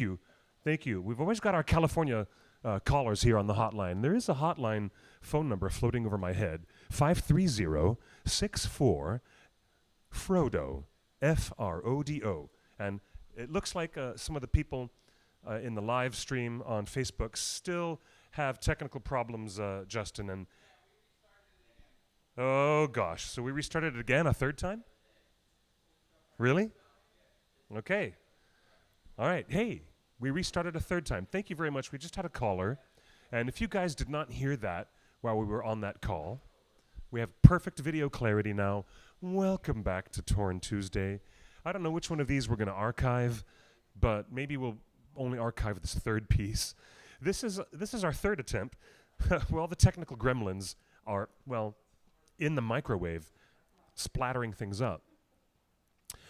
you. Thank you. We've always got our California callers here on the hotline. There is a hotline phone number floating over my head, 530-64 Frodo, Frodo. And it looks like some of the people in the live stream on Facebook still have technical problems, Justin. And oh gosh, so we restarted it again a third time? Really? Okay. All right. Hey, we restarted a third time. Thank you very much. We just had a caller. And if you guys did not hear that while we were on that call, we have perfect video clarity now. Welcome back to Torn Tuesday. I don't know which one of these we're going to archive, but maybe we'll only archive this third piece. This is our third attempt. Well, the technical gremlins are, well, in the microwave, splattering things up.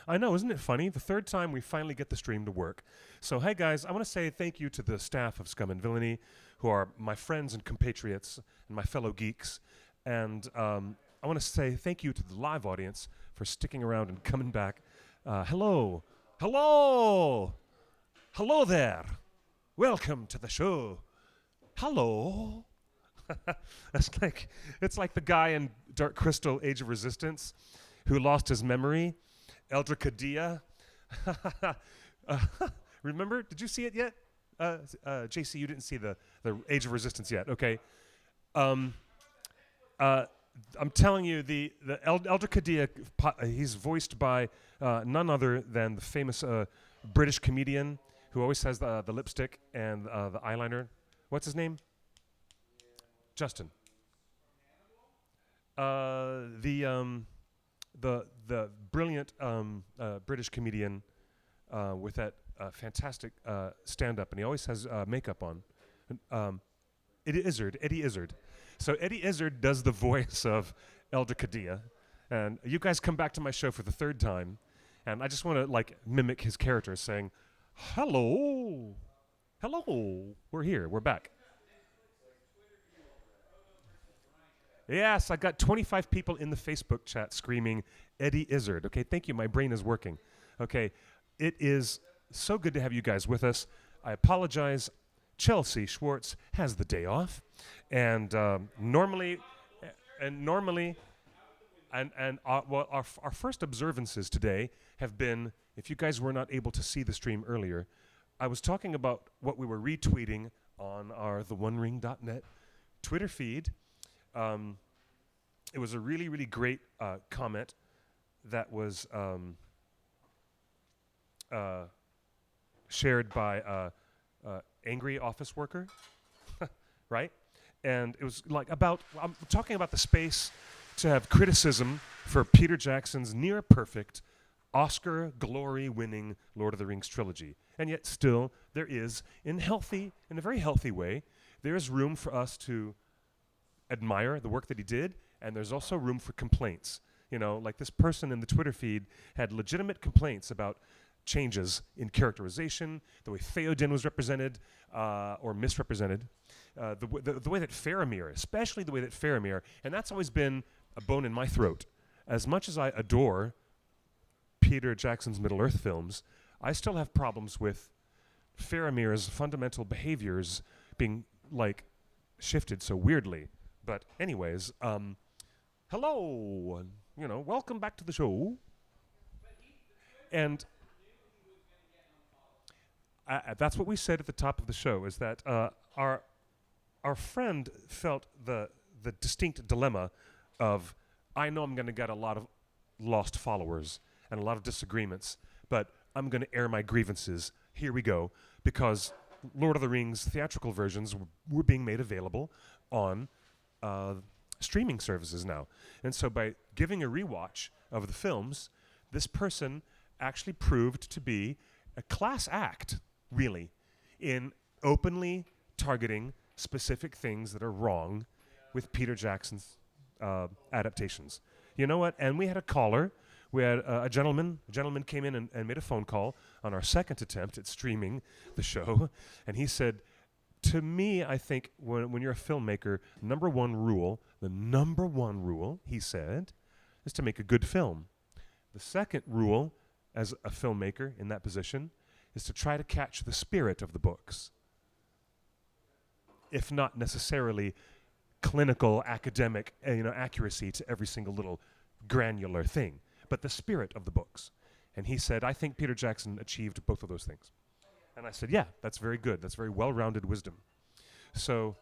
I know, isn't it funny? The third time we finally get the stream to work. So, hey guys, I want to say thank you to the staff of Scum and Villainy, who are my friends and compatriots and my fellow geeks. And I want to say thank you to the live audience for sticking around and coming back. Hello. Hello. Hello there. Welcome to the show. Hello. It's like the guy in Dark Crystal Age of Resistance who lost his memory. Eldra Kadia. Remember? Did you see it yet? JC, you didn't see the Age of Resistance yet. Okay. I'm telling you, the Eldra Kadia, he's voiced by none other than the famous British comedian who always has the lipstick and the eyeliner. What's his name? Justin. The brilliant British comedian with that fantastic stand-up, and he always has makeup on. Eddie Izzard. So Eddie Izzard does the voice of Elder Kadia, and you guys come back to my show for the third time, and I just want to mimic his character, saying, "Hello, hello, we're here, we're back." Yes, I got 25 people in the Facebook chat screaming, Eddie Izzard. Okay, thank you. My brain is working. Okay, it is so good to have you guys with us. I apologize. Chelsea Schwartz has the day off. And normally, our first observances today have been, if you guys were not able to see the stream earlier, I was talking about what we were retweeting on our theonering.net Twitter feed. It was a really, really great comment that was shared by angry office worker, right? And it was I'm talking about the space to have criticism for Peter Jackson's near perfect Oscar glory-winning Lord of the Rings trilogy. And yet still there is, in a very healthy way, there is room for us to admire the work that he did, and there's also room for complaints. You know, like this person in the Twitter feed had legitimate complaints about changes in characterization, the way Theoden was represented or misrepresented, the way that Faramir, especially the way that Faramir, and that's always been a bone in my throat. As much as I adore Peter Jackson's Middle-earth films, I still have problems with Faramir's fundamental behaviors being, shifted so weirdly. But anyways, hello, welcome back to the show. And that's what we said at the top of the show, is that our friend felt the distinct dilemma of, I know I'm going to get a lot of lost followers and a lot of disagreements, but I'm going to air my grievances. Here we go, because Lord of the Rings theatrical versions were being made available on streaming services now. And so by giving a rewatch of the films, this person actually proved to be a class act, really, in openly targeting specific things that are wrong with Peter Jackson's adaptations. You know what? And we had a caller. We had a gentleman. A gentleman came in and made a phone call on our second attempt at streaming the show, and he said, to me, I think when you're a filmmaker, the number one rule, he said, is to make a good film. The second rule as a filmmaker in that position is to try to catch the spirit of the books, if not necessarily clinical, academic, accuracy to every single little granular thing, but the spirit of the books. And he said, I think Peter Jackson achieved both of those things. And I said, yeah, that's very good. That's very well-rounded wisdom. So,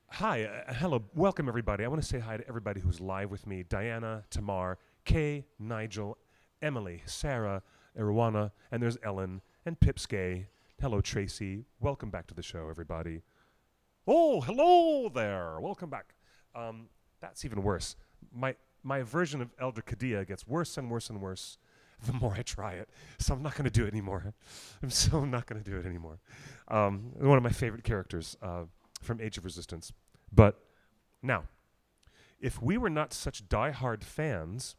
hi, hello, welcome everybody. I want to say hi to everybody who's live with me. Diana, Tamar, Kay, Nigel, Emily, Sarah, Irwana, and there's Ellen, and Pipsgay. Hello, Tracy. Welcome back to the show, everybody. Oh, hello there. Welcome back. That's even worse. My version of Elder Kadia gets worse and worse and worse the more I try it. So I'm not going to do it anymore. I'm so not going to do it anymore. One of my favorite characters from Age of Resistance. But now, if we were not such diehard fans,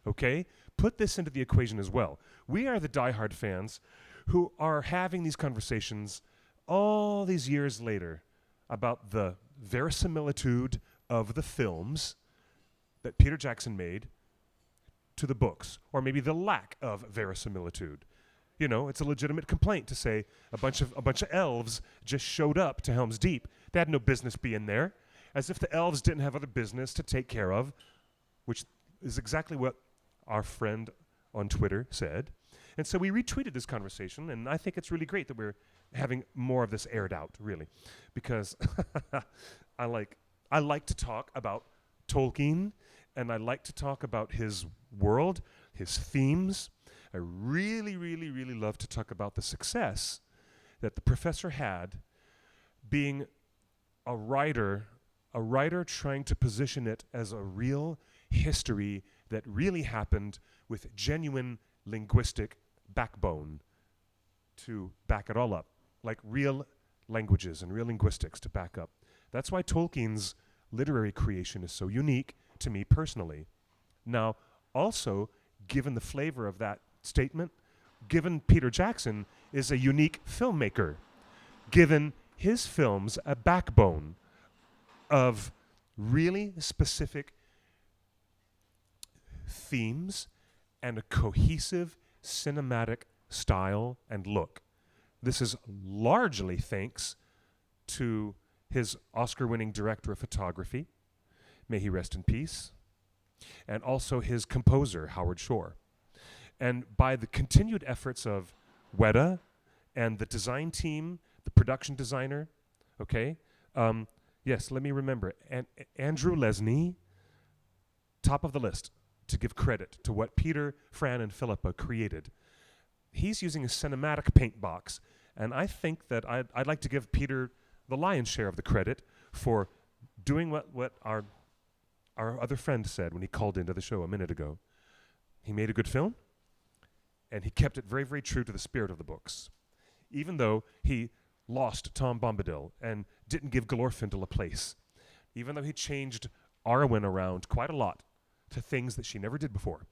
okay, put this into the equation as well. We are the diehard fans who are having these conversations all these years later about the verisimilitude of the films that Peter Jackson made to the books, or maybe the lack of verisimilitude. You know, it's a legitimate complaint to say a bunch of elves just showed up to Helm's Deep. They had no business being there, as if the elves didn't have other business to take care of, which is exactly what our friend on Twitter said. And so we retweeted this conversation, and I think it's really great that we're having more of this aired out, really, because I like to talk about Tolkien, and I like to talk about his world, his themes. I really, really, really love to talk about the success that the professor had being a writer trying to position it as a real history that really happened with genuine linguistic backbone to back it all up, like real languages and real linguistics to back up. That's why Tolkien's literary creation is so unique to me personally. Now, also, given the flavor of that statement, given Peter Jackson is a unique filmmaker, given his films a backbone of really specific themes and a cohesive cinematic style and look. This is largely thanks to his Oscar-winning director of photography, may he rest in peace, and also his composer, Howard Shore. And by the continued efforts of Weta and the design team, the production designer, okay? Yes, let me remember. Andrew Lesney, top of the list to give credit to what Peter, Fran, and Philippa created. He's using a cinematic paint box, and I think that I'd like to give Peter the lion's share of the credit for doing what our other friend said when he called into the show a minute ago. He made a good film, and he kept it very, very true to the spirit of the books, even though he lost Tom Bombadil and didn't give Glorfindel a place, even though he changed Arwen around quite a lot to things that she never did before,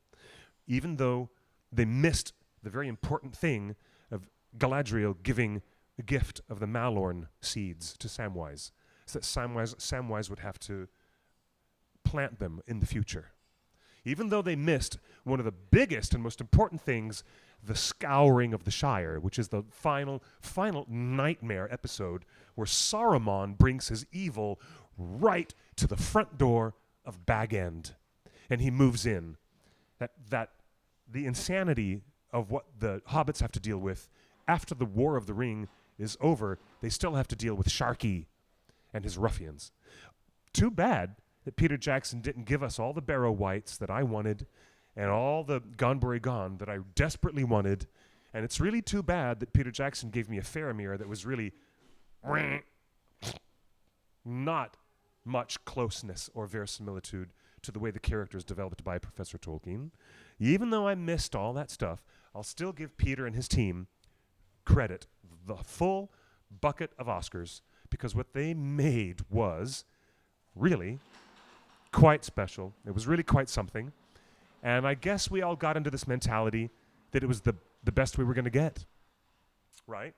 even though they missed the very important thing of Galadriel giving the gift of the Malorn seeds to Samwise, so that Samwise would have to plant them in the future. Even though they missed one of the biggest and most important things, the Scouring of the Shire, which is the final nightmare episode where Saruman brings his evil right to the front door of Bag End, and he moves in. That the insanity of what the hobbits have to deal with after the War of the Ring is over, they still have to deal with Sharky and his ruffians. Too bad that Peter Jackson didn't give us all the Barrow Wights that I wanted and all the Gonbury Gone that I desperately wanted. And it's really too bad that Peter Jackson gave me a Faramir that was really not much closeness or verisimilitude to the way the characters developed by Professor Tolkien. Even though I missed all that stuff, I'll still give Peter and his team credit, the full bucket of Oscars, because what they made was really quite special. It was really quite something. And I guess we all got into this mentality that it was the best we were going to get, right?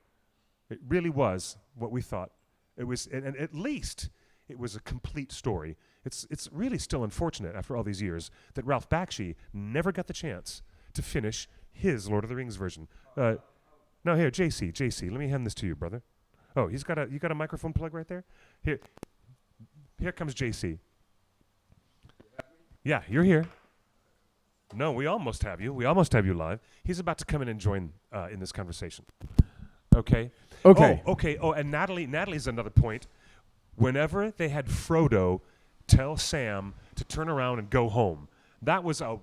It really was what we thought. It was, and at least it was a complete story. It's really still unfortunate after all these years that Ralph Bakshi never got the chance to finish his Lord of the Rings version. No, here, JC, let me hand this to you, brother. Oh, you got a microphone plug right there? Here comes JC. Yeah, you're here. No, we almost have you. We almost have you live. He's about to come in and join in this conversation. Okay. Okay. Oh, okay. Oh, and Natalie's another point. Whenever they had Frodo tell Sam to turn around and go home, that was a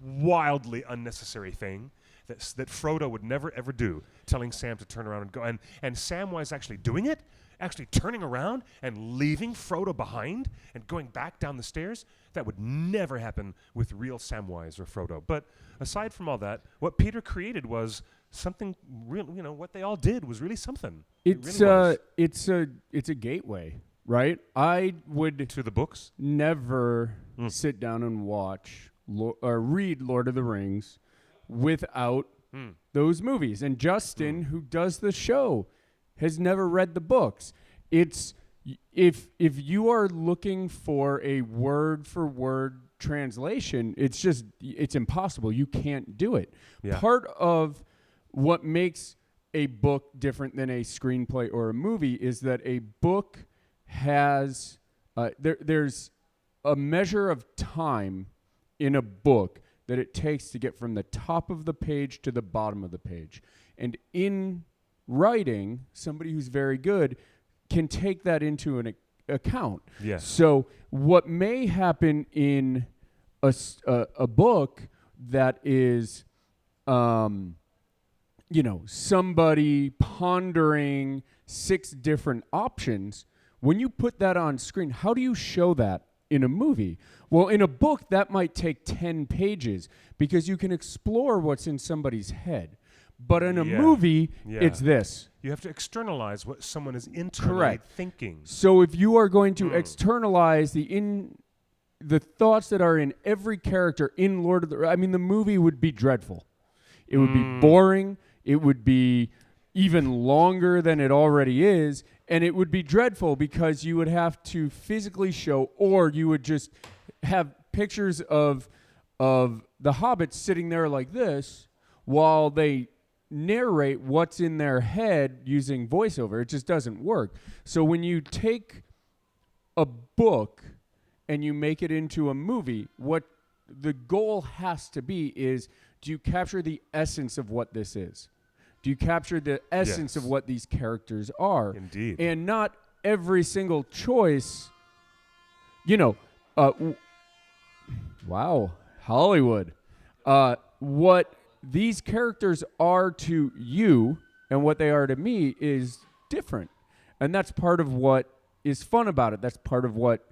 wildly unnecessary thing that Frodo would never ever do, telling Sam to turn around and go. And Samwise actually doing it, actually turning around and leaving Frodo behind and going back down the stairs. That would never happen with real Samwise or Frodo. But aside from all that, what Peter created was something real. You know, what they all did was really something. It's a gateway, right? I would To the books? never sit down and watch or read Lord of the Rings without those movies. And Justin, who does the show, has never read the books. It's if you are looking for a word for word translation, it's impossible. You can't do it. Yeah. Part of what makes a book different than a screenplay or a movie is that a book has there's a measure of time in a book that it takes to get from the top of the page to the bottom of the page. And in writing, somebody who's very good can take that into an account. Yes. So what may happen in a book that is, somebody pondering 6 different options, when you put that on screen, how do you show that in a movie? Well, in a book, that might take 10 pages because you can explore what's in somebody's head. But in a movie, it's this. You have to externalize what someone is internally thinking. So if you are going to externalize the thoughts that are in every character in Lord of the Rings, I mean, the movie would be dreadful. It would be boring. It would be even longer than it already is. And it would be dreadful because you would have to physically show, or you would just have pictures of the hobbits sitting there like this while they narrate what's in their head using voiceover. It just doesn't work. So when you take a book and you make it into a movie, what the goal has to be is, do you capture the essence of what this is? Do you capture the essence of what these characters are? Indeed. And not every single choice, wow, Hollywood. What these characters are to you and what they are to me is different. And that's part of what is fun about it. That's part of what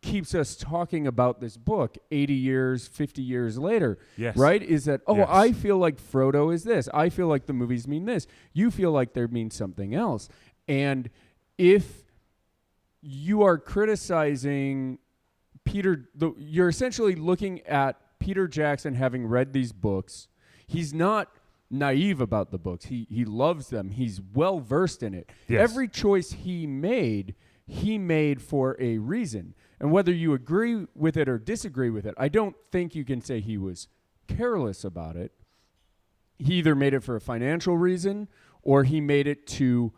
keeps us talking about this book 80 years, 50 years later. Yes. Right? Is that, I feel like Frodo is this. I feel like the movies mean this. You feel like they mean something else. And if you are criticizing Peter, you're essentially looking at Peter Jackson having read these books. He's not naive about the books. He loves them. He's well versed in it. Yes. Every choice he made for a reason. And whether you agree with it or disagree with it, I don't think you can say he was careless about it. He either made it for a financial reason or he made it to,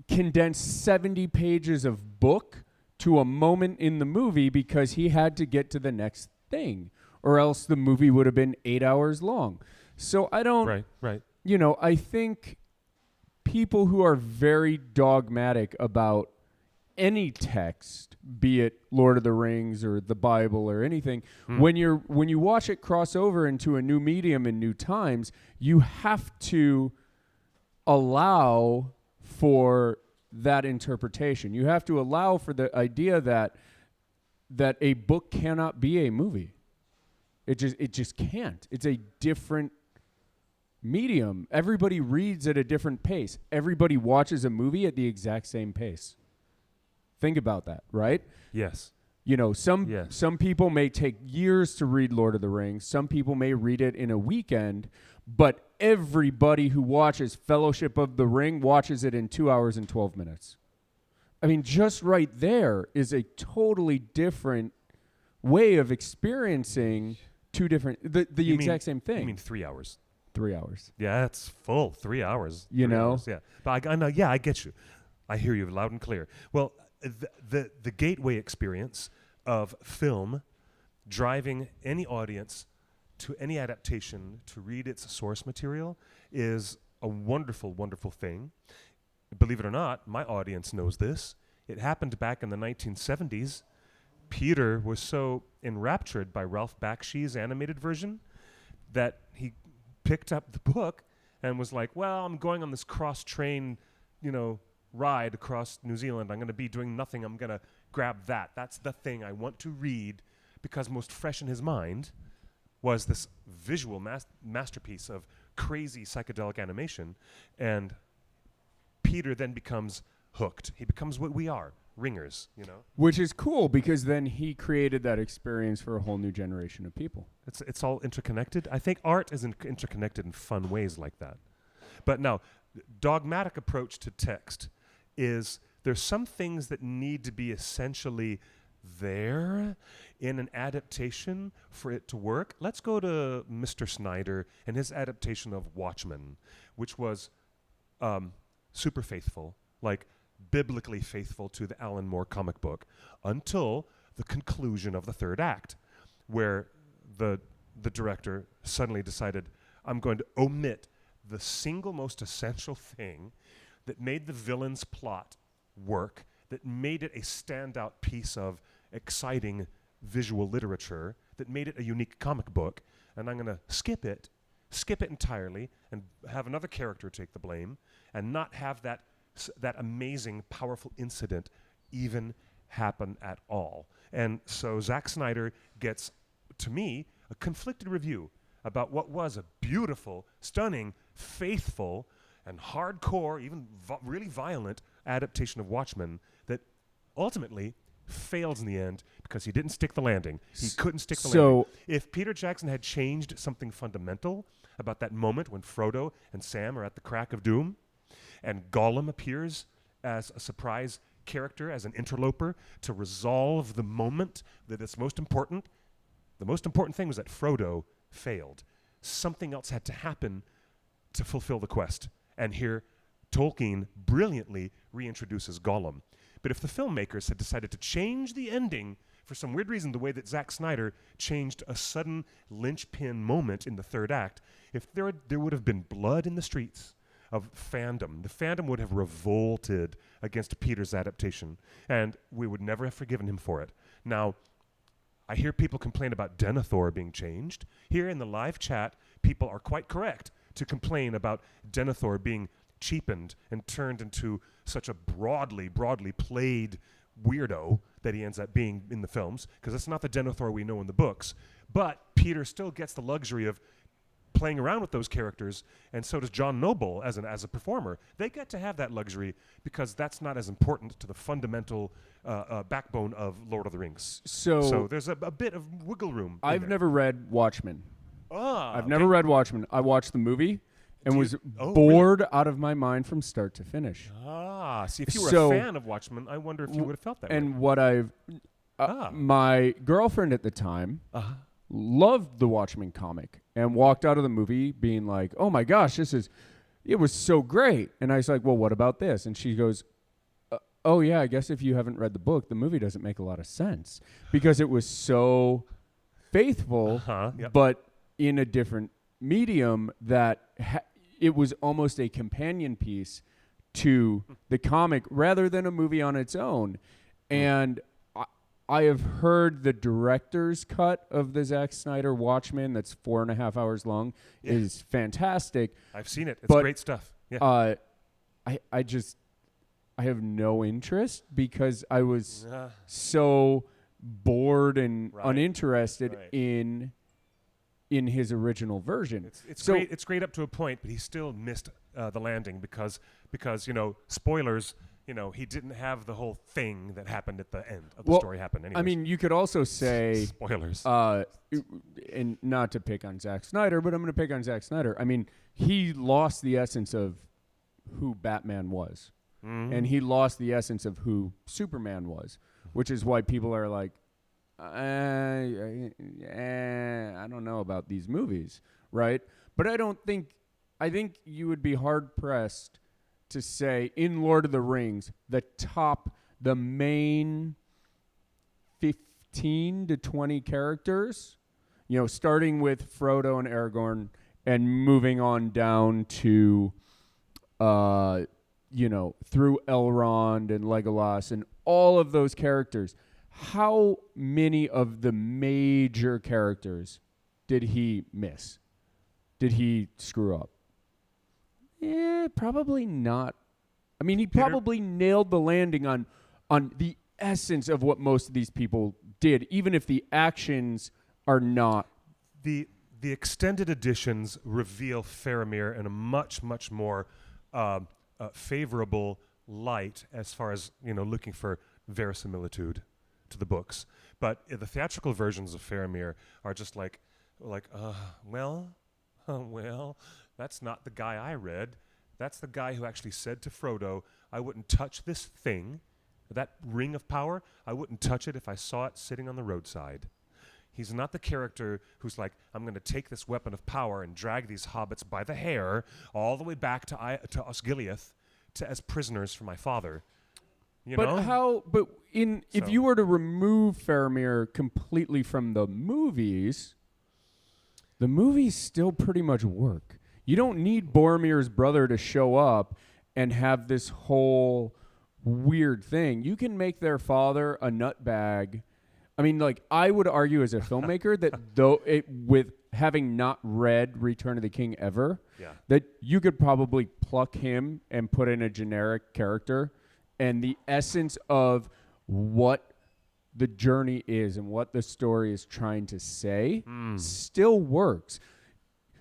condense 70 pages of book to a moment in the movie because he had to get to the next thing, or else the movie would have been 8 hours long. So I don't, right. I think people who are very dogmatic about any text, be it Lord of the Rings or the Bible or anything, when you watch it cross over into a new medium in new times, you have to allow for that interpretation. You have to allow for the idea that a book cannot be a movie. It just can't. It's a different medium. Everybody reads at a different pace. Everybody watches a movie at the exact same pace. Think about that, right? Yes. Some people may take years to read Lord of the Rings. Some people may read it in a weekend, but everybody who watches Fellowship of the Ring watches it in 2 hours and 12 minutes. I mean, just right there is a totally different way of experiencing two different, the exact same thing. You mean 3 hours? 3 hours. Yeah, it's full 3 hours. You 3 know? hours, yeah. But I know. Yeah, I get you. I hear you loud and clear. Well, the gateway experience of film driving any audience to any adaptation to read its source material is a wonderful, wonderful thing. Believe it or not, my audience knows this. It happened back in the 1970s. Peter was so enraptured by Ralph Bakshi's animated version that he picked up the book and was like, well, I'm going on this cross-train, ride across New Zealand. I'm going to be doing nothing. I'm going to grab that. That's the thing I want to read, because most fresh in his mind was this visual masterpiece of crazy psychedelic animation. And Peter then becomes hooked. He becomes what we are, ringers, Which is cool, because then he created that experience for a whole new generation of people. It's all interconnected. I think art is interconnected in fun ways like that. But now, dogmatic approach to text is there's some things that need to be essentially there in an adaptation for it to work. Let's go to Mr. Snyder and his adaptation of Watchmen, which was super faithful, like biblically faithful to the Alan Moore comic book, until the conclusion of the third act, where the director suddenly decided, I'm going to omit the single most essential thing that made the villain's plot work, that made it a standout piece of exciting visual literature, that made it a unique comic book, and I'm going to skip it entirely, and have another character take the blame, and not have that amazing, powerful incident even happen at all. And so Zack Snyder gets, to me, a conflicted review about what was a beautiful, stunning, faithful, and hardcore, even really violent adaptation of Watchmen that ultimately fails in the end because he didn't stick the landing. He couldn't stick the landing. If Peter Jackson had changed something fundamental about that moment when Frodo and Sam are at the crack of doom, and Gollum appears as a surprise character, as an interloper, to resolve the moment that is most important, the most important thing was that Frodo failed. Something else had to happen to fulfill the quest. And here, Tolkien brilliantly reintroduces Gollum. But if the filmmakers had decided to change the ending for some weird reason, the way that Zack Snyder changed a sudden linchpin moment in the third act, if there would have been blood in the streets of fandom. The fandom would have revolted against Peter's adaptation, and we would never have forgiven him for it. Now, I hear people complain about Denethor being changed. Here in the live chat, people are quite correct to complain about Denethor being cheapened and turned into such a broadly played weirdo that he ends up being in the films, because that's not the Denethor we know in the books. But Peter still gets the luxury of playing around with those characters, and so does John Noble as a performer. They get to have that luxury because that's not as important to the fundamental backbone of Lord of the Rings. So there's a bit of wiggle room. I've never read Watchmen. I've never read Watchmen. I watched the movie and was bored out of my mind from start to finish. See, if you were a fan of Watchmen, I wonder if you would have felt that way. And what my girlfriend at the time loved the Watchmen comic and walked out of the movie being like, oh my gosh, it was so great. And I was like, well, what about this? And she goes, oh yeah, I guess if you haven't read the book, the movie doesn't make a lot of sense because it was so faithful, but in a different medium that it was almost a companion piece to the comic rather than a movie on its own. And I have heard the director's cut of the Zack Snyder Watchmen that's 4.5 hours long is fantastic. I've seen it. It's great stuff. Yeah. I have no interest because I was so bored and uninterested in his original version. It's great up to a point, but he still missed the landing because spoilers. He didn't have the whole thing that happened at the end of the story happen. Anyways. I mean, you could also say spoilers. And not to pick on Zack Snyder, but I'm going to pick on Zack Snyder. I mean, he lost the essence of who Batman was, and he lost the essence of who Superman was, which is why people are like, I don't know about these movies, right? But I think you would be hard pressed to say in Lord of the Rings, the main 15 to 20 characters, starting with Frodo and Aragorn and moving on down to, through Elrond and Legolas and all of those characters. How many of the major characters did he miss? Did he screw up? Probably not. I mean, he probably nailed the landing on the essence of what most of these people did, even if the actions are not. The extended editions reveal Faramir in a much, much more favorable light as far as, looking for verisimilitude to the books. But the theatrical versions of Faramir are just well, that's not the guy I read. That's the guy who actually said to Frodo, I wouldn't touch this thing, that ring of power. I wouldn't touch it if I saw it sitting on the roadside. He's not the character who's like, I'm going to take this weapon of power and drag these hobbits by the hair all the way back to Osgiliath as prisoners for my father. If you were to remove Faramir completely from the movies still pretty much work. You don't need Boromir's brother to show up and have this whole weird thing. You can make their father a nutbag. I mean, I would argue as a filmmaker that with having not read Return of the King ever, that you could probably pluck him and put in a generic character, and the essence of what the journey is and what the story is trying to say still works.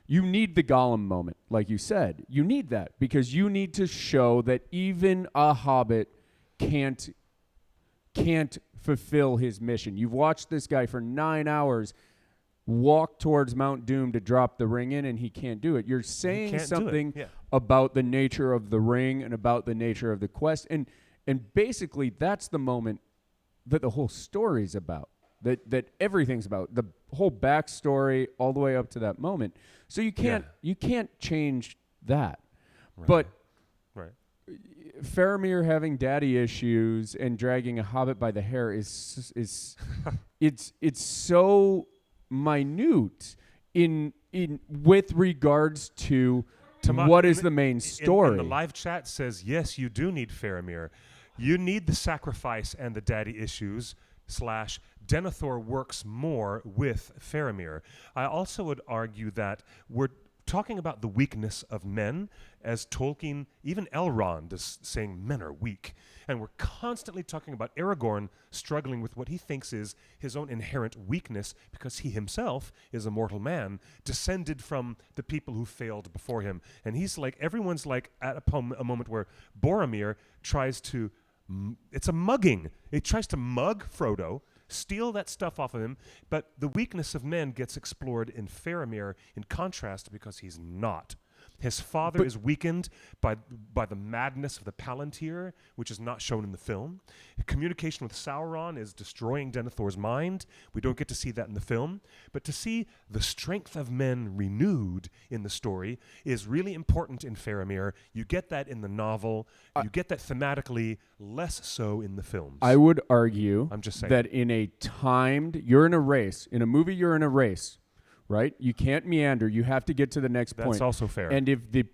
You need the Gollum moment, like you said. You need that because you need to show that even a hobbit can't fulfill his mission. You've watched this guy for 9 hours walk towards Mount Doom to drop the ring in, and he can't do it. You're saying something about the nature of the ring and about the nature of the quest, and basically that's the moment that the whole story's about. That everything's about, the whole backstory all the way up to that moment. So you can't change that. Right. But Faramir having daddy issues and dragging a hobbit by the hair is it's so minute in with regards to what is the main story. And the live chat says, yes, you do need Faramir. You need the sacrifice and the daddy issues / Denethor works more with Faramir. I also would argue that we're talking about the weakness of men, as Tolkien, even Elrond is saying men are weak. And we're constantly talking about Aragorn struggling with what he thinks is his own inherent weakness because he himself is a mortal man, descended from the people who failed before him. And he's like, everyone's like at a moment where Boromir tries to, it's a mugging. It tries to mug Frodo, steal that stuff off of him, but the weakness of men gets explored in Faramir in contrast because he's not. His father is weakened by the madness of the Palantir, which is not shown in the film. Communication with Sauron is destroying Denethor's mind. We don't get to see that in the film. But to see the strength of men renewed in the story is really important in Faramir. You get that in the novel. You get that thematically, less so in the films. I would argue I'm just saying that in a you're in a race. In a movie, you're in a race. Right? You can't meander. You have to get to the next point. That's also fair. And if the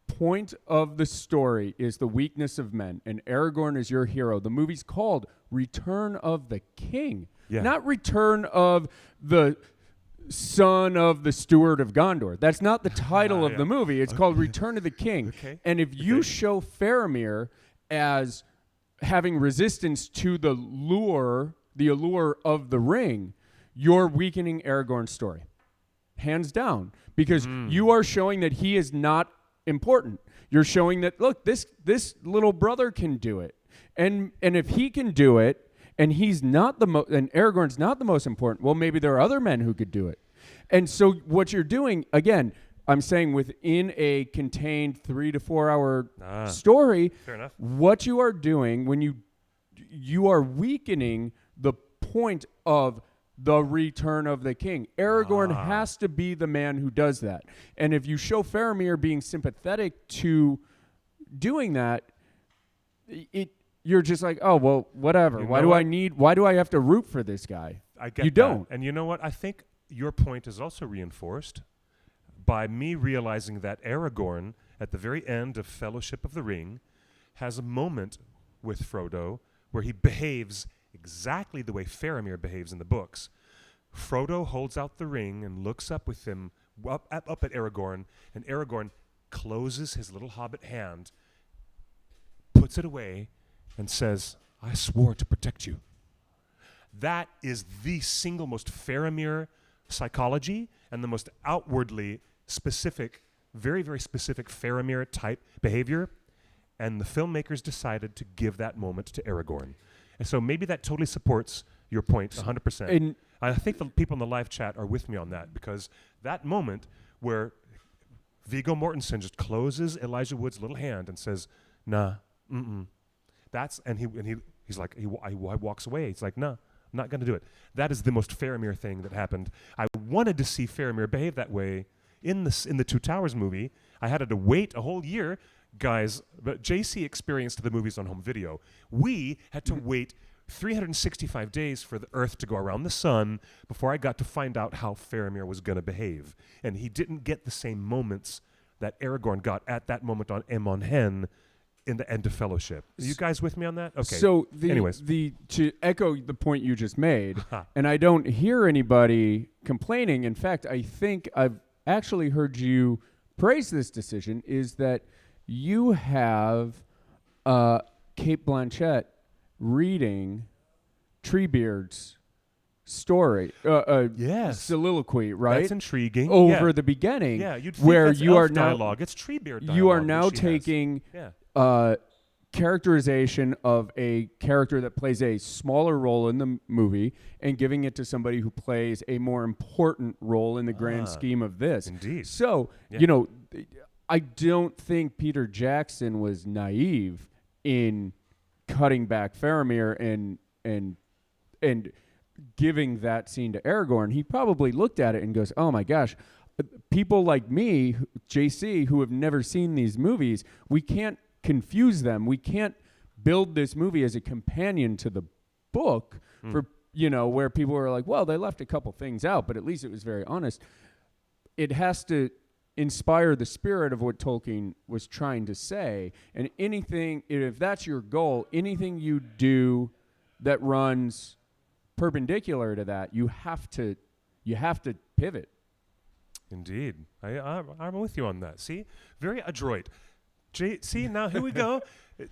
point of the story is the weakness of men, and Aragorn is your hero, the movie's called Return of the King, not Return of the Son of the Steward of Gondor. That's not the title of the movie. It's called Return of the King. Okay. And if you show Faramir as having resistance to the allure of the ring, you're weakening Aragorn's story. Hands down, because you are showing that he is not important. You're showing that, look, this little brother can do it, and if he can do it, and he's not and Aragorn's not the most important, well, maybe there are other men who could do it. And so what you're doing, again, I'm saying within a contained 3 to 4 hour story, fair enough. What you are doing when you are weakening the point of the return of the king. Aragorn has to be the man who does that. And if you show Faramir being sympathetic to doing that, you're just like, oh, well, whatever. Why do I have to root for this guy? I get you that. don't. And you know what? I think your point is also reinforced by me realizing that Aragorn, at the very end of Fellowship of the Ring, has a moment with Frodo where he behaves exactly the way Faramir behaves in the books. Frodo holds out the ring and looks up with him, up at Aragorn, and Aragorn closes his little hobbit hand, puts it away, and says, I swore to protect you. That is the single most Faramir psychology and the most outwardly specific, very, very specific Faramir-type behavior, and the filmmakers decided to give that moment to Aragorn. And so maybe that totally supports your point 100%. And I think the people in the live chat are with me on that, because that moment where Viggo Mortensen just closes Elijah Wood's little hand and says, nah, he's like, he walks away. He's like, nah, I'm not going to do it. That is the most Faramir thing that happened. I wanted to see Faramir behave that way in the Two Towers movie. I had to wait a whole year. Guys, but JC experienced the movies on home video. We had to wait 365 days for the Earth to go around the sun before I got to find out how Faramir was going to behave. And he didn't get the same moments that Aragorn got at that moment on Emon Hen in the end of Fellowship. Are you guys with me on that? Okay. So anyways, to echo the point you just made, and I don't hear anybody complaining. In fact, I think I've actually heard you praise this decision, is that you have Cate Blanchett reading Treebeard's story, soliloquy, right? That's intriguing. Over the beginning, you'd think where that's you elf are now dialogue. It's Treebeard dialogue. You are now taking characterization of a character that plays a smaller role in the movie and giving it to somebody who plays a more important role in the grand scheme of this. Indeed. So, I don't think Peter Jackson was naive in cutting back Faramir and giving that scene to Aragorn. He probably looked at it and goes, oh my gosh, people like me, JC, who have never seen these movies, we can't confuse them. We can't build this movie as a companion to the book for, where people are like, well, they left a couple things out, but at least it was very honest. It has to inspire the spirit of what Tolkien was trying to say. And anything, if that's your goal, anything you do that runs perpendicular to that, you have to pivot. Indeed. I'm with you on that. See? Very adroit. See, now here we go.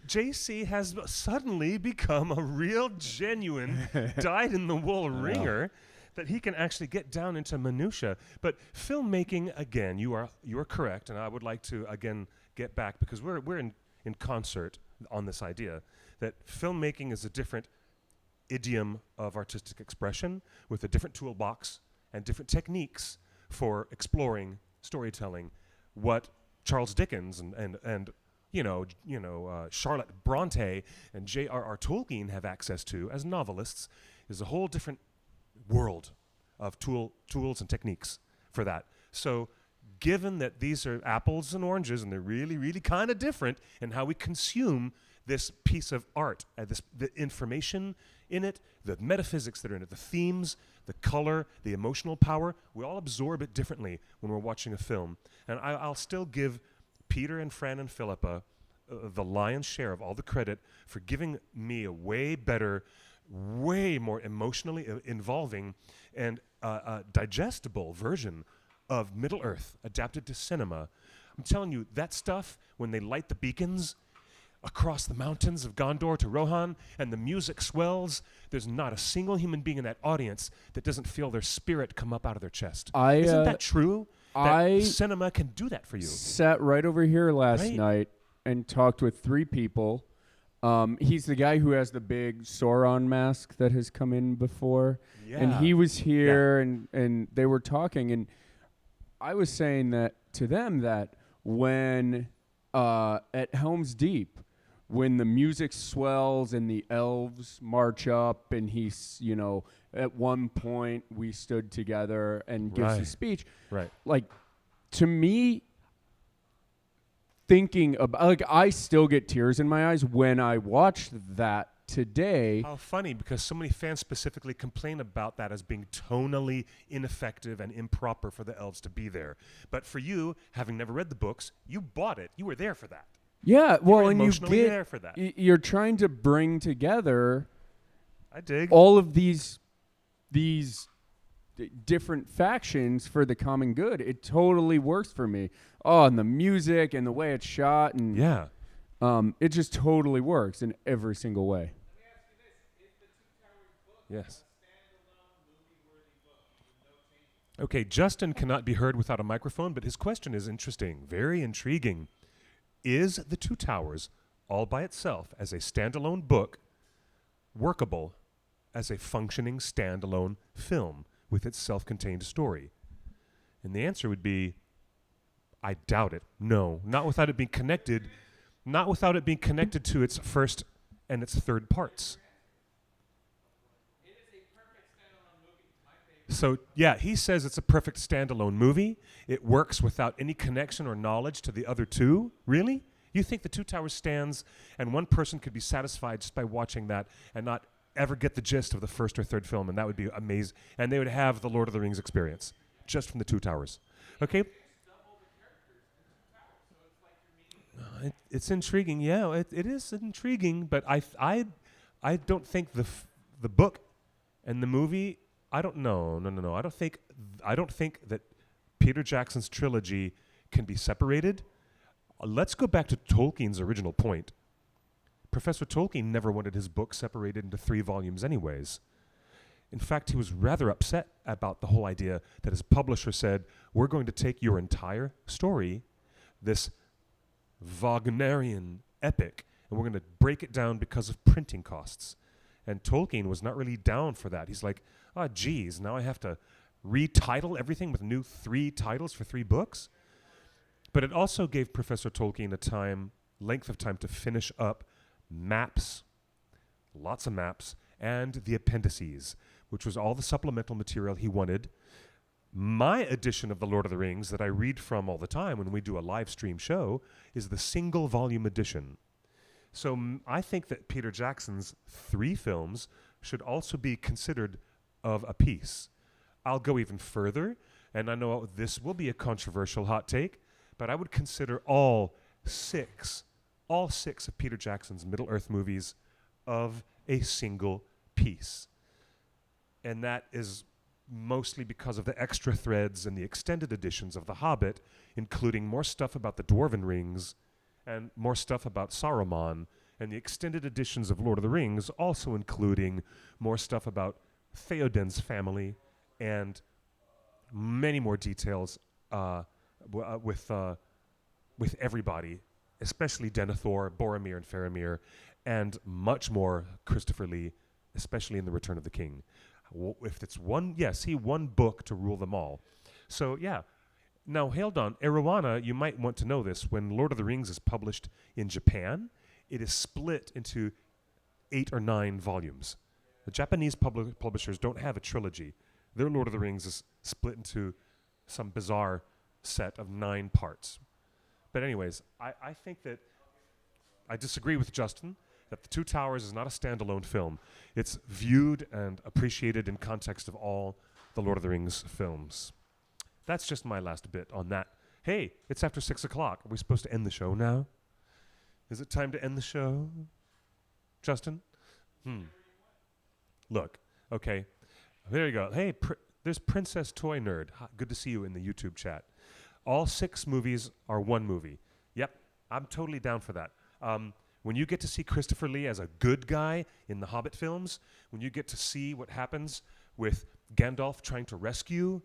JC has suddenly become a real, genuine, dyed-in-the-wool ringer that he can actually get down into minutia. But filmmaking, again, you are correct, and I would like to, again, get back, because we're in concert on this idea that filmmaking is a different idiom of artistic expression with a different toolbox and different techniques for exploring storytelling. What Charles Dickens and Charlotte Bronte and J.R.R. Tolkien have access to as novelists is a whole different world of tools and techniques for that. So given that these are apples and oranges and they're really, really kind of different in how we consume this piece of art, the information in it, the metaphysics that are in it, the themes, the color, the emotional power, we all absorb it differently when we're watching a film. And I'll still give Peter and Fran and Philippa the lion's share of all the credit for giving me a way better, way more emotionally involving and digestible version of Middle-earth adapted to cinema. I'm telling you, that stuff, when they light the beacons across the mountains of Gondor to Rohan and the music swells, there's not a single human being in that audience that doesn't feel their spirit come up out of their chest. Isn't that true? That cinema can do that for you. Sat right over here last night and talked with 3 people. He's the guy who has the big Sauron mask that has come in before. Yeah. And he was here and they were talking, and I was saying that to them that when at Helm's Deep, when the music swells and the elves march up and he's, at one point we stood together and gives Right. his speech. Right. Like, to me, thinking about, like, I still get tears in my eyes when I watch that today. How funny, because so many fans specifically complain about that as being tonally ineffective and improper for the elves to be there. But for you, having never read the books, you bought it. You were there for that. Yeah, well, were and you emotionally get there for that. You're trying to bring together I dig. all of these different factions for the common good. It totally works for me. Oh, and the music and the way it's shot, and Yeah. it just totally works in every single way. Yes. Okay, Justin cannot be heard without a microphone, but his question is interesting, very intriguing. Is The Two Towers, all by itself, as a standalone book, workable as a functioning standalone film with its self-contained story? And the answer would be, I doubt it. No, not without it being connected, to its first and its third parts. So, yeah, he says it's a perfect standalone movie. It works without any connection or knowledge to the other two. Really? You think The Two Towers stands and one person could be satisfied just by watching that and not ever get the gist of the first or third film, and that would be amazing. And they would have the Lord of the Rings experience just from The Two Towers. Okay? It's intriguing. Yeah, it is intriguing, but I don't think the book and the movie. I don't know. No. I don't think that Peter Jackson's trilogy can be separated. Let's go back to Tolkien's original point. Professor Tolkien never wanted his book separated into 3 volumes anyways. In fact, he was rather upset about the whole idea that his publisher said, we're going to take your entire story, this Wagnerian epic, and we're going to break it down because of printing costs. And Tolkien was not really down for that. He's like, oh, geez, now I have to retitle everything with new 3 titles for 3 books? But it also gave Professor Tolkien a length of time to finish up maps, lots of maps, and the appendices, which was all the supplemental material he wanted. My edition of The Lord of the Rings that I read from all the time when we do a live stream show is the single volume edition. So I think that Peter Jackson's 3 films should also be considered of a piece. I'll go even further, and I know this will be a controversial hot take, but I would consider all six of Peter Jackson's Middle-earth movies of a single piece. And that is mostly because of the extra threads and the extended editions of The Hobbit, including more stuff about the Dwarven Rings and more stuff about Saruman, and the extended editions of Lord of the Rings also including more stuff about Theoden's family and many more details with everybody, especially Denethor, Boromir, and Faramir, and much more Christopher Lee, especially in The Return of the King. If it's one book to rule them all. So, yeah. Now, hold on. Arowana, you might want to know this. When Lord of the Rings is published in Japan, it is split into 8 or 9 volumes. The Japanese publishers don't have a trilogy. Their Lord of the Rings is split into some bizarre set of 9 parts. But anyways, I think that I disagree with Justin that The Two Towers is not a standalone film. It's viewed and appreciated in context of all the Lord of the Rings films. That's just my last bit on that. Hey, it's after 6 o'clock. Are we supposed to end the show now? Is it time to end the show? Justin? Look, okay. There you go. Hey, there's Princess Toy Nerd. Good to see you in the YouTube chat. All 6 movies are one movie. Yep, I'm totally down for that. When you get to see Christopher Lee as a good guy in the Hobbit films, when you get to see what happens with Gandalf trying to rescue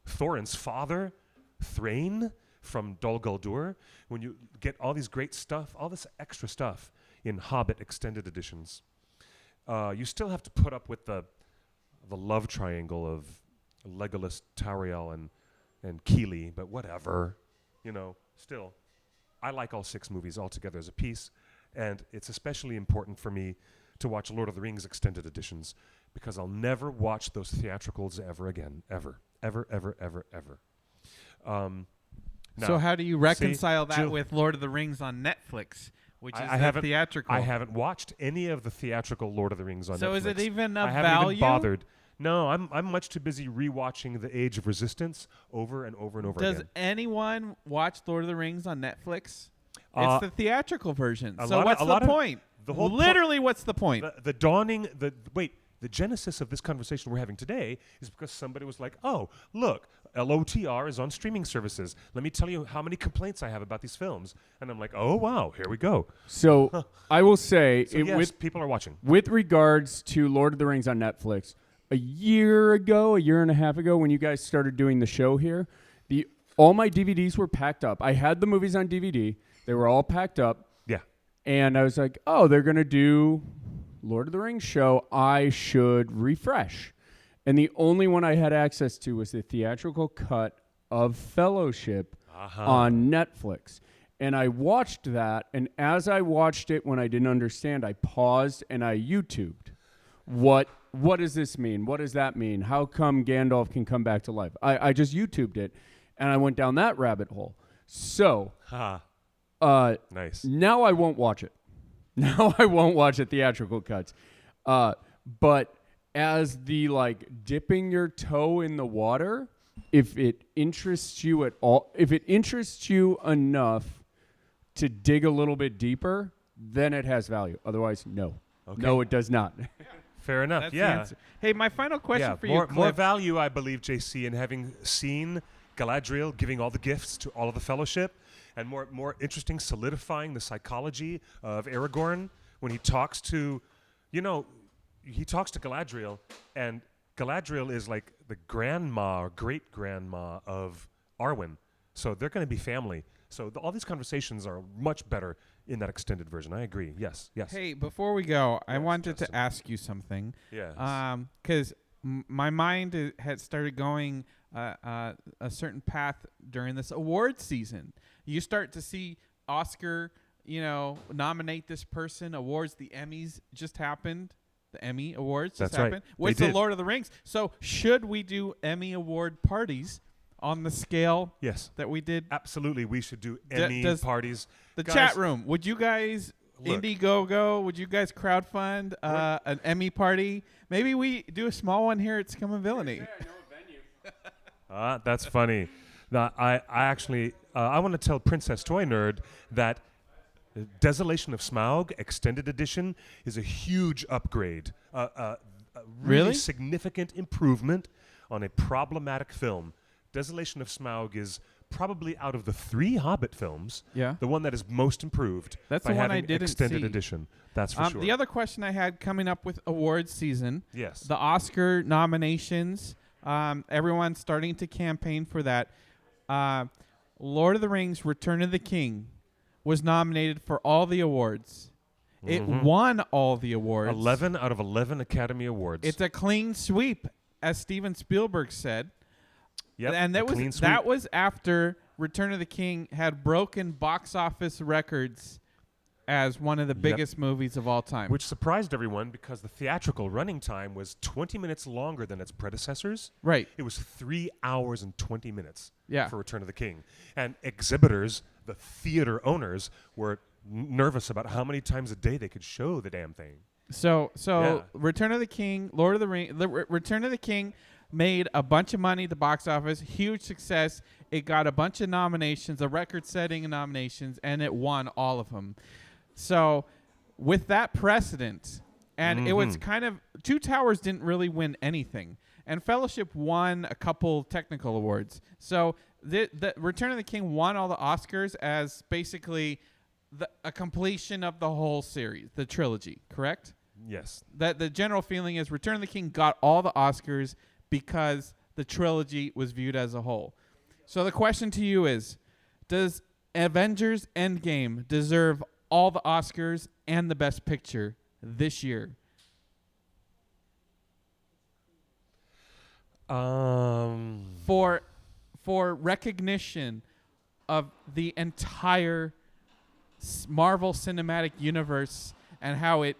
Thorin's father, Thrain, from Dol Guldur, when you get all these great stuff, all this extra stuff in Hobbit extended editions, you still have to put up with the love triangle of Legolas, Tauriel, and Keeley, but whatever. Still, I like all 6 movies all together as a piece. And it's especially important for me to watch Lord of the Rings extended editions because I'll never watch those theatricals ever again. Ever. Ever, ever, ever, ever. So how do you reconcile that Jill, with Lord of the Rings on Netflix, which is theatrical? I haven't watched any of the theatrical Lord of the Rings on Netflix. So is it even of I haven't value? even bothered. No, I'm much too busy rewatching The Age of Resistance over and over and over again. Does anyone watch Lord of the Rings on Netflix? It's the theatrical version. So what's the point? Literally, what's the point? The genesis of this conversation we're having today is because somebody was like, oh, look, LOTR is on streaming services. Let me tell you how many complaints I have about these films. And I'm like, oh, wow, here we go. So I will say, yes, people are watching. With regards to Lord of the Rings on Netflix, a year and a half ago, when you guys started doing the show here, all my DVDs were packed up. I had the movies on DVD. They were all packed up. Yeah. And I was like, oh, they're going to do Lord of the Rings show. I should refresh. And the only one I had access to was the theatrical cut of Fellowship on Netflix. And I watched that, and as I watched it, when I didn't understand, I paused and I YouTubed. What does this mean? What does that mean? How come Gandalf can come back to life? I just YouTubed it, and I went down that rabbit hole. So, nice. Now I won't watch it. Now I won't watch the theatrical cuts. But as the dipping your toe in the water, if it interests you at all, if it interests you enough to dig a little bit deeper, then it has value. Otherwise, no. Okay. No, it does not. Fair enough. That's yeah. Hey, my final question for you, more value, I believe, JC, in having seen Galadriel giving all the gifts to all of the Fellowship, and more interesting, solidifying the psychology of Aragorn when he talks to, he talks to Galadriel, and Galadriel is like the grandma or great-grandma of Arwen. So they're going to be family. So all these conversations are much better in that extended version. I agree. Yes. Hey, before we go, I wanted to ask you something. Yes. Because my mind had started going a certain path during this award season. You start to see Oscar, nominate this person. Awards, the Emmys just happened. The Emmy Awards just happened. What's the Lord of the Rings? So should we do Emmy Award parties on the scale that we did? Absolutely. We should do Emmy parties. The chat room, would you guys, Indiegogo, would you guys crowdfund an Emmy party? Maybe we do a small one here at Scum and Villainy. That's funny. Now, I actually, I want to tell Princess Toy Nerd that Desolation of Smaug Extended Edition is a huge upgrade. A really significant improvement on a problematic film. Desolation of Smaug is probably out of the 3 Hobbit films, the one that is most improved. That's the one I didn't extended see. Edition. That's for sure. The other question I had coming up with awards season, yes, the Oscar nominations. Everyone's starting to campaign for that. Lord of the Rings: Return of the King was nominated for all the awards. It won all the awards. 11 out of 11 Academy Awards. It's a clean sweep, as Steven Spielberg said. Yep, and that was after Return of the King had broken box office records as one of the biggest movies of all time. Which surprised everyone because the theatrical running time was 20 minutes longer than its predecessors. Right. It was 3 hours and 20 minutes for Return of the King. And exhibitors, the theater owners, were nervous about how many times a day they could show the damn thing. So Return of the King, Lord of the Rings, Return of the King made a bunch of money at the box office, huge success. It got a bunch of nominations, a record-setting nominations, and it won all of them. So with that precedent, and it was kind of, Two Towers didn't really win anything, and Fellowship won a couple technical awards. So the Return of the King won all the Oscars as basically a completion of the whole series, the trilogy, correct? Yes. That the general feeling is Return of the King got all the Oscars because the trilogy was viewed as a whole. So the question to you is, does Avengers Endgame deserve all the Oscars and the Best Picture this year? For recognition of the entire Marvel Cinematic Universe and how it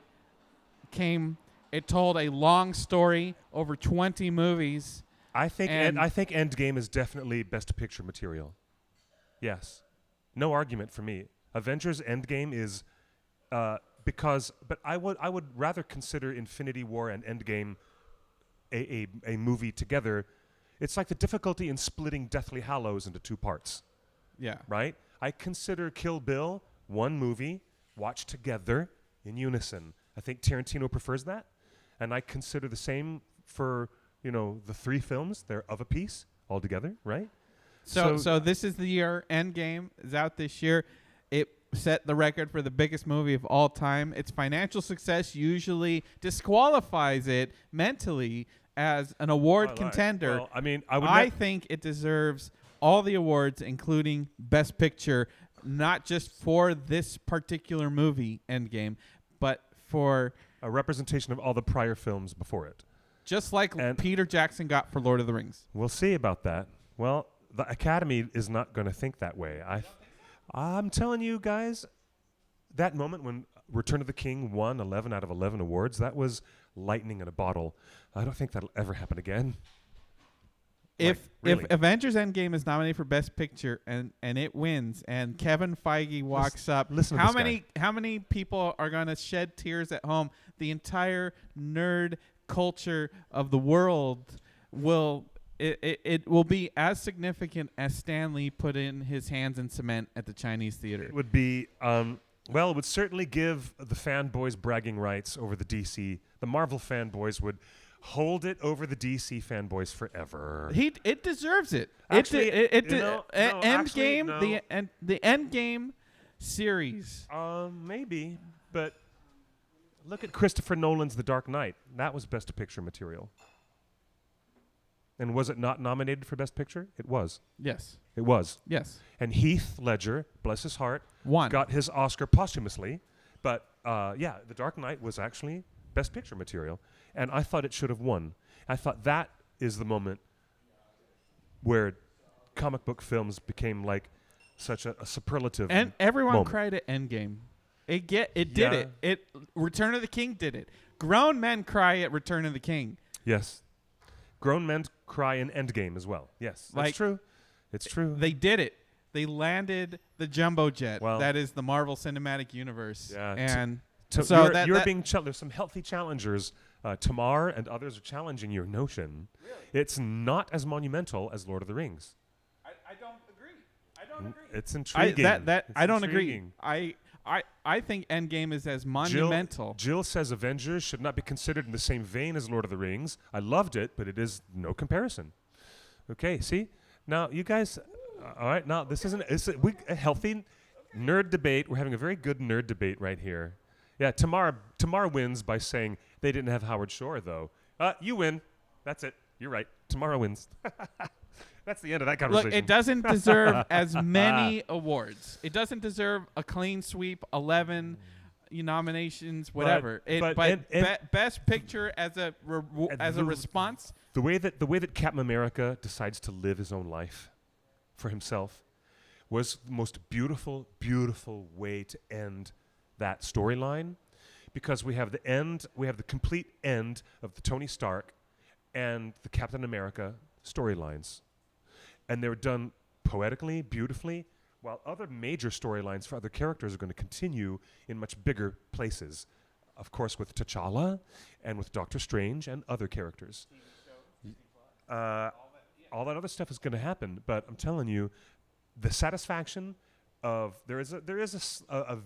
came. It told a long story over 20 movies. I think Endgame is definitely Best Picture material. Yes, no argument for me. Avengers Endgame is but I would rather consider Infinity War and Endgame a movie together. It's like the difficulty in splitting Deathly Hallows into two parts. Yeah. Right? I consider Kill Bill one movie watched together in unison. I think Tarantino prefers that, and I consider the same for the three films. They're of a piece all together, right? So this is the year. Endgame is out this year. It set the record for the biggest movie of all time. Its financial success usually disqualifies it mentally as an award contender. Well, I mean, I think it deserves all the awards, including Best Picture, not just for this particular movie, Endgame, but for a representation of all the prior films before it. Just like Peter Jackson got for Lord of the Rings. We'll see about that. Well, the Academy is not going to think that way. I'm telling you guys, that moment when Return of the King won 11 out of 11 awards, that was lightning in a bottle. I don't think that'll ever happen again. If really. Avengers Endgame is nominated for Best Picture and it wins and Kevin Feige walks up, listen to how this many people are going to shed tears at home? The entire nerd culture of the world will be as significant as Stan Lee put in his hands in cement at the Chinese theater. It would be it would certainly give the fanboys bragging rights over the DC. The Marvel fanboys would hold it over the DC fanboys forever. It deserves it. Actually, Endgame, the Endgame series. Maybe, but look at Christopher Nolan's The Dark Knight. That was Best Picture material. And was it not nominated for Best Picture? It was. Yes. It was. Yes. And Heath Ledger, bless his heart, won. Got his Oscar posthumously. But The Dark Knight was actually Best Picture material. And I thought it should have won. I thought that is the moment where comic book films became like such a superlative. And everyone moment. cried at Endgame. It did it. Return of the King did it. Grown men cry at Return of the King. Yes. Grown men cry in Endgame as well. Yes, that's true. It's true. They did it. They landed the jumbo jet. That is the Marvel Cinematic Universe. Yeah. And so you're being there's some healthy challengers. Tamar and others are challenging your notion. Really? It's not as monumental as Lord of the Rings. I don't agree. It's intriguing. I don't agree. I think Endgame is as monumental. Jill says Avengers should not be considered in the same vein as Lord of the Rings. I loved it, but it is no comparison. Okay, see? Now, you guys, all right, now this isn't a healthy nerd debate. We're having a very good nerd debate right here. Yeah, Tamar wins by saying they didn't have Howard Shore, though. You win. That's it. You're right. Tamara wins. That's the end of that conversation. Look, it doesn't deserve as many awards. It doesn't deserve a clean sweep, 11 nominations, whatever. Best Picture as a response. The way that Captain America decides to live his own life for himself was the most beautiful, beautiful way to end that storyline, because we have the complete end of the Tony Stark and the Captain America storylines. And they were done poetically, beautifully, while other major storylines for other characters are going to continue in much bigger places. Of course, with T'Challa and with Doctor Strange and other characters. All that other stuff is going to happen. But I'm telling you, the satisfaction of there is a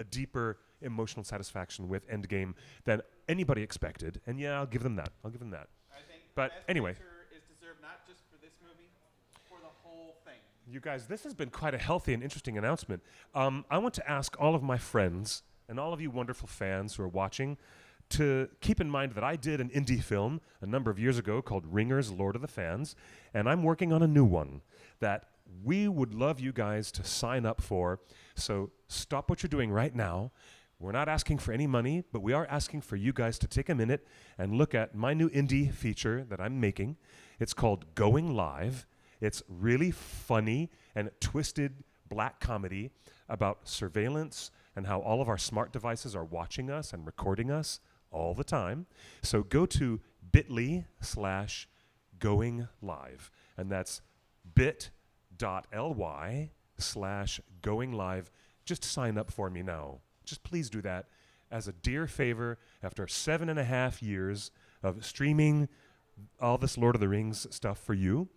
deeper emotional satisfaction with Endgame than anybody expected. And yeah, I'll give them that. I think but anyway. Is deserved not just for this movie, for the whole thing. You guys, this has been quite a healthy and interesting announcement. I want to ask all of my friends and all of you wonderful fans who are watching to keep in mind that I did an indie film a number of years ago called Ringer's Lord of the Fans, and I'm working on a new one that we would love you guys to sign up for. So stop what you're doing right now. We're not asking for any money, but we are asking for you guys to take a minute and look at my new indie feature that I'm making. It's called Going Live. It's really funny and twisted black comedy about surveillance and how all of our smart devices are watching us and recording us all the time. So go to bit.ly/going live, and that's bit.ly/going live. Just sign up for me now. Just please do that as a dear favor after 7.5 years of streaming all this Lord of the Rings stuff for you.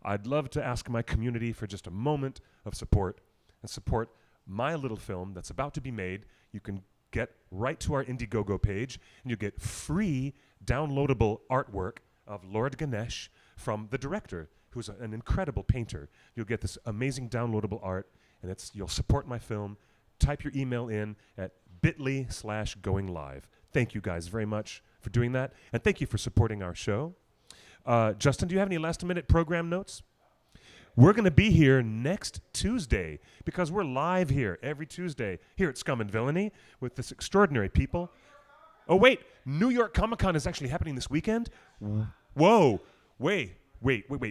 I'd love to ask my community for just a moment of support and support my little film that's about to be made. You can get right to our Indiegogo page and you get free downloadable artwork of Lord Ganesh from the director, who's an incredible painter. You'll get this amazing downloadable art, and you'll support my film. Type your email in at bit.ly/going live. Thank you guys very much for doing that, and thank you for supporting our show. Justin, do you have any last-minute program notes? We're going to be here next Tuesday because we're live here every Tuesday here at Scum and Villainy with this extraordinary people. Oh, wait. New York Comic-Con is actually happening this weekend? Whoa. Wait.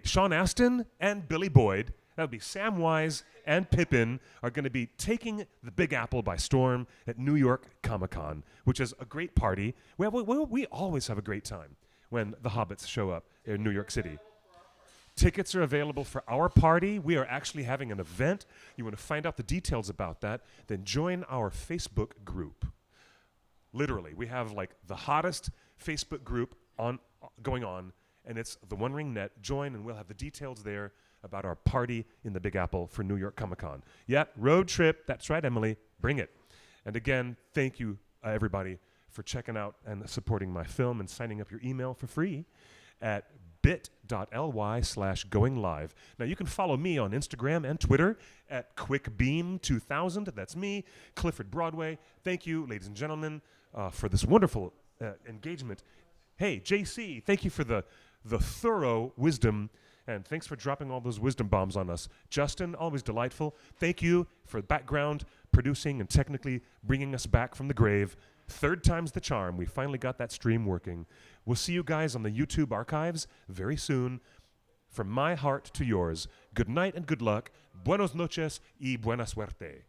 Sean Astin and Billy Boyd, that would be Samwise and Pippin, are going to be taking the Big Apple by storm at New York Comic-Con, which is a great party. We always have a great time when the Hobbits show up in New York City. Tickets are available for our party. We are actually having an event. You want to find out the details about that, then join our Facebook group. Literally, we have like the hottest Facebook group going on, and it's the One Ring Net. Join, and we'll have the details there about our party in the Big Apple for New York Comic-Con. Yeah, road trip. That's right, Emily. Bring it. And again, thank you, everybody, for checking out and supporting my film and signing up your email for free at bit.ly/going live. Now, you can follow me on Instagram and Twitter at QuickBeam2000. That's me, Clifford Broadway. Thank you, ladies and gentlemen, for this wonderful engagement. Hey, JC, thank you for the thorough wisdom, and thanks for dropping all those wisdom bombs on us. Justin, always delightful. Thank you for background producing and technically bringing us back from the grave. Third time's the charm. We finally got that stream working. We'll see you guys on the YouTube archives very soon. From my heart to yours, good night and good luck. Buenos noches y buena suerte.